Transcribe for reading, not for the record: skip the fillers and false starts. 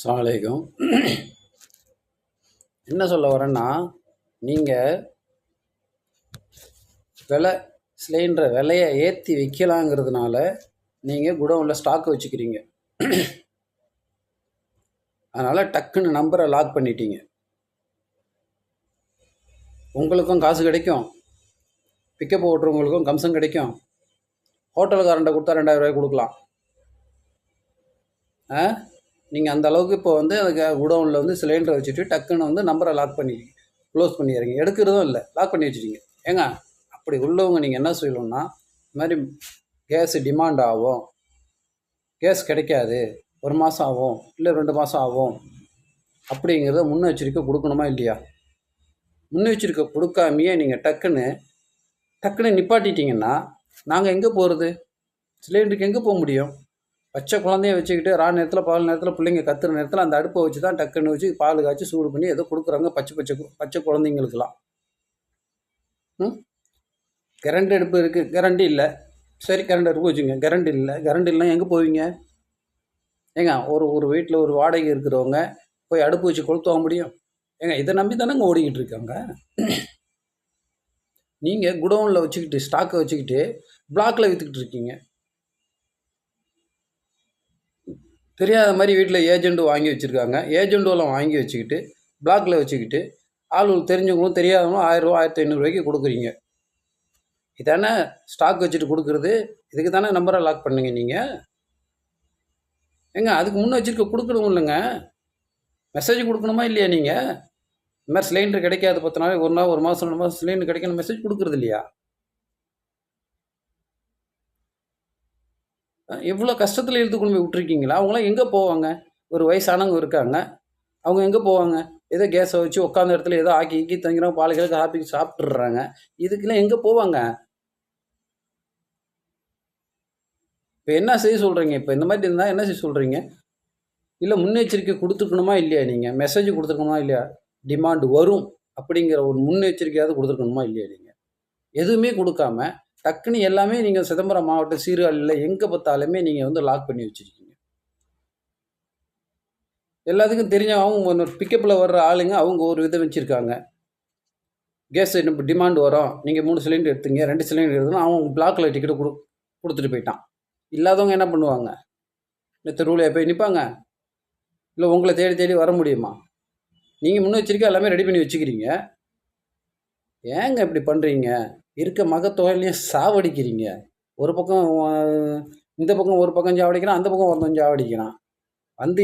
அஸ்ஸலாமு அலைக்கும். என்ன சொல்ல வரேன்னா, நீங்கள் விலை சிலிண்டர் விலையை ஏற்றி விற்கலாங்கிறதுனால நீங்கள் குடோனில் ஸ்டாக் வச்சுக்கிறீங்க. அதனால் டக்குன்னு நம்பரை லாக் பண்ணிட்டீங்க. உங்களுக்கும் காசு கிடைக்கும், பிக்கப் ஓட்டுறவங்களுக்கும் கம்சம் கிடைக்கும். ஹோட்டலுக்காரண்ட கொடுத்தா 2000 ரூபாய் கொடுக்கலாம். நீங்கள் அந்த அளவுக்கு இப்போ வந்து அதுக்கு குடோனில் வந்து சிலிண்டரை வச்சுட்டு டக்குன்னு வந்து நம்பரை லாக் பண்ணி க்ளோஸ் பண்ணிடுறீங்க. எடுக்கிறதும் இல்லை, லாக் பண்ணி வச்சுட்டீங்க. ஏங்க அப்படி உள்ளவங்க நீங்கள் என்ன சொல்லணும்னா, இந்த மாதிரி கேஸு டிமாண்ட் ஆகும், கேஸ் கிடைக்காது, 1 மாதம் ஆகும், இல்லை 2 மாதம் ஆகும் அப்படிங்கிறத முன்னெச்சரிக்கை கொடுக்கணுமா இல்லையா? முன்னெச்சரிக்கை கொடுக்காமையே நீங்கள் டக்குன்னு நிப்பாட்டிட்டீங்கன்னா நாங்கள் எங்கே போகிறது? சிலிண்டருக்கு எங்கே போக முடியும்? பச்சை குழந்தைய வச்சுக்கிட்டு நேரத்தில் பால் நேரத்தில் பிள்ளைங்க கத்துற நேரத்தில் அந்த அடுப்பை வச்சு தான் டக்குன்னு வச்சு பால் காய்ச்சி சூடு பண்ணி ஏதோ கொடுக்குறாங்க பச்சை குழந்தைங்களுக்கெல்லாம். கரண்ட் அடுப்பு இருக்குது, கரண்ட் இல்லை, சரி கரண்ட் அடுப்பு வச்சுங்க. கரண்ட் இல்லைன்னா எங்கே போவீங்க? ஏங்க ஒரு வீட்டில் ஒரு வாடகை இருக்கிறவங்க போய் அடுப்பு வச்சு கொளுத்துவ முடியும்? ஏங்க இதை நம்பி தானேங்க ஓடிக்கிட்டு இருக்காங்க. நீங்கள் குடோனில் வச்சுக்கிட்டு ஸ்டாக்கை வச்சுக்கிட்டு பிளாக்கில் விற்றுக்கிட்டு இருக்கீங்க. தெரியாத மாதிரி வீட்டில் ஏஜெண்ட்டு வாங்கி வச்சுருக்காங்க. ஏஜெண்ட்டுலாம் வாங்கி வச்சுக்கிட்டு பிளாக்கில் வச்சுக்கிட்டு ஆளுகள் தெரிஞ்சவங்களும் தெரியாதவங்களும் 1000 ரூபா 1500 ரூபாய்க்கு கொடுக்குறீங்க. இதானே ஸ்டாக் வச்சுட்டு கொடுக்குறது? இதுக்கு தானே நம்பரை லாக் பண்ணுங்க நீங்கள். ஏங்க அதுக்கு முன்னே வச்சுருக்க கொடுக்கணும் இல்லைங்க, மெசேஜ் கொடுக்கணுமா இல்லையா? நீங்கள் இந்த மாதிரி சிலிண்டர் கிடைக்காது 10 நாள், 1 நாள், 1 மாதம், 2 மாதம் சிலிண்டர் கிடைக்கணும் மெசேஜ் கொடுக்குறது இல்லையா? எவ்வளோ கஷ்டத்தில் இழுத்து கொண்டு போய் விட்டுருக்கீங்களா? அவங்களாம் எங்கே போவாங்க? ஒரு வயசானவங்க இருக்காங்க, அவங்க எங்கே போவாங்க? ஏதோ கேஸை வச்சு உட்காந்த இடத்துல ஏதோ ஆக்கி தங்கிறோம், பாலைகளுக்கு ஆப்பி சாப்பிட்டுடுறாங்க. இதுக்கெல்லாம் எங்கே போவாங்க? இப்போ என்ன செய்ய சொல்கிறீங்க? இப்போ இந்த மாதிரி இருந்தால் என்ன செய்ய சொல்கிறீங்க? இல்லை முன்னெச்சரிக்கை கொடுத்துருக்கணுமா இல்லையா? நீங்கள் மெசேஜ் கொடுத்துருக்கணுமா இல்லையா? டிமாண்ட் வரும் அப்படிங்கிற ஒரு முன்னெச்சரிக்கையாவது கொடுத்துருக்கணுமா இல்லையா? நீங்கள் எதுவுமே கொடுக்காம டக்குன்னு எல்லாமே நீங்கள் சிதம்பரம் மாவட்டம் சீர்காழியில் எங்கே பார்த்தாலுமே நீங்கள் வந்து லாக் பண்ணி வச்சுருக்கீங்க. எல்லாத்துக்கும் தெரிஞ்ச அவங்க பிக்கப்பில் வர்ற ஆளுங்க அவங்க ஒரு இதை வச்சுருக்காங்க. கேஸ் இப்போ டிமாண்ட் வரும், நீங்கள் 3 சிலிண்டர் எடுத்துங்க, 2 சிலிண்டர் எடுத்துனா அவன் பிளாக்கில் டிக்கெட்டு கொடுத்துட்டு போயிட்டான். இல்லாதவங்க என்ன பண்ணுவாங்க? இந்த தெருவில் போய் நிற்பாங்க? இல்லை உங்களை தேடி வர முடியுமா? நீங்கள் முன்னெச்சரிக்கை எல்லாமே ரெடி பண்ணி வச்சுக்கிறீங்க. ஏங்க இப்படி பண்ணுறீங்க? இருக்க மகத்தொகையிலையும் சாவடிக்கிறீங்க. ஒரு பக்கம் இந்த பக்கம் ஒரு பக்கம் சாவடிக்கிறான், அந்த பக்கம் ஒருத்தன் சாவடிக்கிறான். வந்து